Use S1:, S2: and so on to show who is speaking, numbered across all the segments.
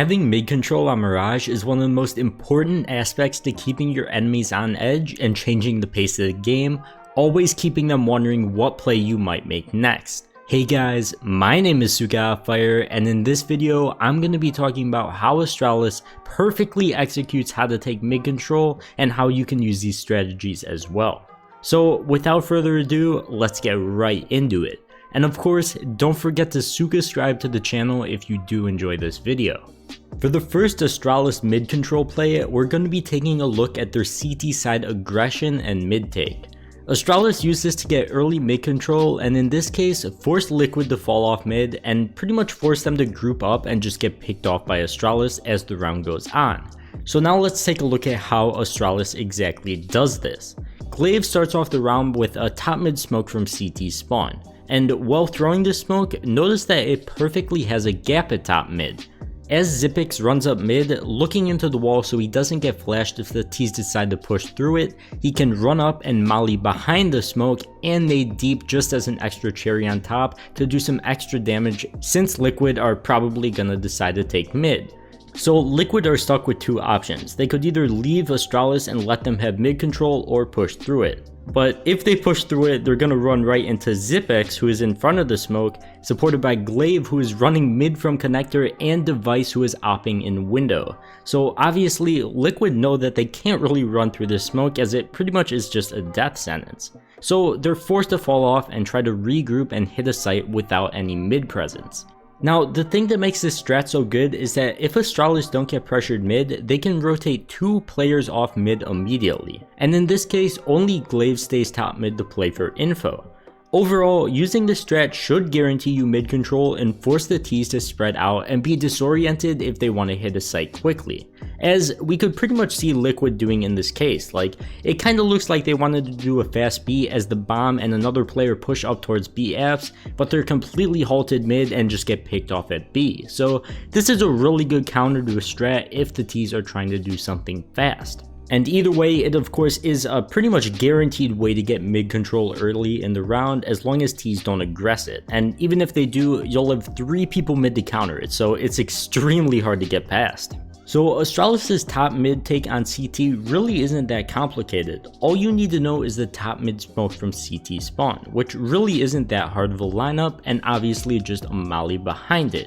S1: Having mid control on Mirage is one of the most important aspects to keeping your enemies on edge and changing the pace of the game, always keeping them wondering what play you might make next. Hey guys, my name is CykaHotFire, and in this video I'm going to be talking about how Astralis perfectly executes how to take mid control and how you can use these strategies as well. So without further ado, let's get right into it. And of course, don't forget to cykascribe to the channel if you do enjoy this video. For the first Astralis mid control play, we're going to be taking a look at their CT side aggression and mid take. Astralis used this to get early mid control, and in this case forced Liquid to fall off mid and pretty much forced them to group up and just get picked off by Astralis as the round goes on. So now let's take a look at how Astralis exactly does this. Glaive starts off the round with a top mid smoke from CT spawn. And while throwing this smoke, notice that it perfectly has a gap at top mid. As Xypix runs up mid, looking into the wall so he doesn't get flashed if the T's decide to push through it, he can run up and molly behind the smoke and nade deep just as an extra cherry on top to do some extra damage since Liquid are probably gonna decide to take mid. So Liquid are stuck with two options. They could either leave Astralis and let them have mid control or push through it. But if they push through it, they're gonna run right into Xypix, who is in front of the smoke, supported by Glaive, who is running mid from connector, and Device, who is opping in window. So obviously Liquid know that they can't really run through this smoke as it pretty much is just a death sentence. So they're forced to fall off and try to regroup and hit a site without any mid presence. Now, the thing that makes this strat so good is that if Astralis don't get pressured mid, they can rotate two players off mid immediately. And in this case, only Glaive stays top mid to play for info. Overall, using this strat should guarantee you mid control and force the T's to spread out and be disoriented if they want to hit a site quickly. As we could pretty much see Liquid doing in this case. Like, it kinda looks like they wanted to do a fast B as the bomb and another player push up towards B apps, but they're completely halted mid and just get picked off at B. So this is a really good counter to a strat if the T's are trying to do something fast. And either way, it of course is a pretty much guaranteed way to get mid control early in the round as long as T's don't aggress it. And even if they do, you'll have 3 people mid to counter it, so it's extremely hard to get past. So Astralis' top mid take on CT really isn't that complicated. All you need to know is the top mid smoke from CT spawn, which really isn't that hard of a lineup, and obviously just a molly behind it.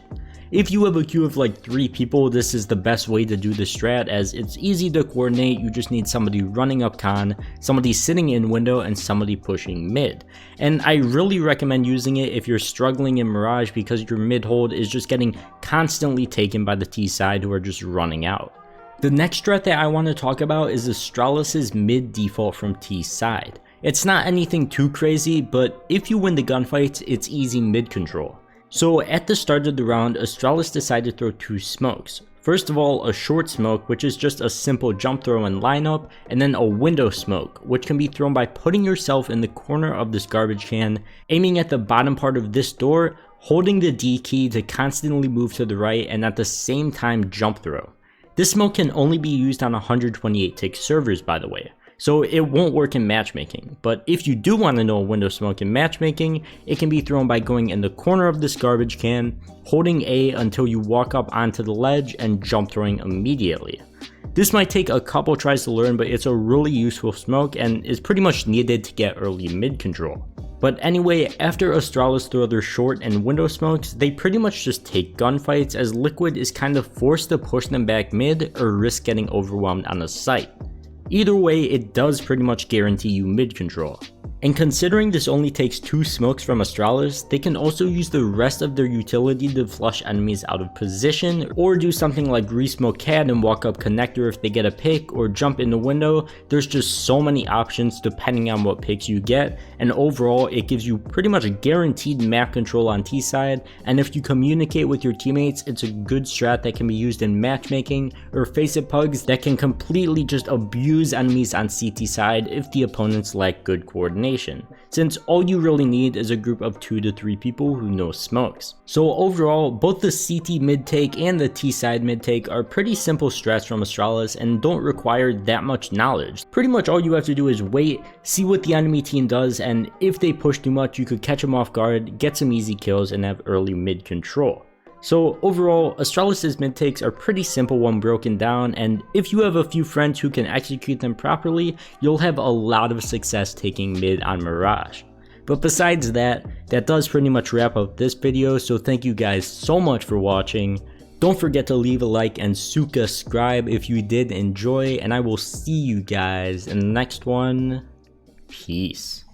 S1: If you have a queue of like 3 people, this is the best way to do the strat as it's easy to coordinate. You just need somebody running up con, somebody sitting in window, and somebody pushing mid. And I really recommend using it if you're struggling in Mirage because your mid hold is just getting constantly taken by the T side who are just running out. The next strat that I want to talk about is Astralis' mid default from T side. It's not anything too crazy, but if you win the gunfights, it's easy mid control. So at the start of the round, Astralis decided to throw 2 smokes. First of all, a short smoke, which is just a simple jump throw and lineup, and then a window smoke, which can be thrown by putting yourself in the corner of this garbage can, aiming at the bottom part of this door, holding the D key to constantly move to the right, and at the same time jump throw. This smoke can only be used on 128 tick servers, by the way. So it won't work in matchmaking, but if you do want to know a window smoke in matchmaking, it can be thrown by going in the corner of this garbage can, holding A until you walk up onto the ledge and jump throwing immediately. This might take a couple tries to learn, but it's a really useful smoke and is pretty much needed to get early mid control. But anyway, after Astralis throw their short and window smokes, they pretty much just take gunfights as Liquid is kind of forced to push them back mid or risk getting overwhelmed on a site. Either way, it does pretty much guarantee you mid control. And considering this only takes 2 smokes from Astralis, they can also use the rest of their utility to flush enemies out of position, or do something like re-smoke CAD and walk up connector if they get a pick, or jump in the window. There's just so many options depending on what picks you get, and overall it gives you pretty much a guaranteed map control on T side, and if you communicate with your teammates, it's a good strat that can be used in matchmaking, or face it pugs that can completely just abuse enemies on CT side if the opponents lack good coordination, since all you really need is a group of 2 to 3 people who know smokes. So overall, both the CT mid take and the T side mid take are pretty simple strats from Astralis and don't require that much knowledge. Pretty much all you have to do is wait, see what the enemy team does, and if they push too much, you could catch them off guard, get some easy kills, and have early mid control. So overall, Astralis' mid takes are pretty simple when broken down, and if you have a few friends who can execute them properly, you'll have a lot of success taking mid on Mirage. But besides that, that does pretty much wrap up this video, so thank you guys so much for watching. Don't forget to leave a like and CykaScribe if you did enjoy, and I will see you guys in the next one. Peace.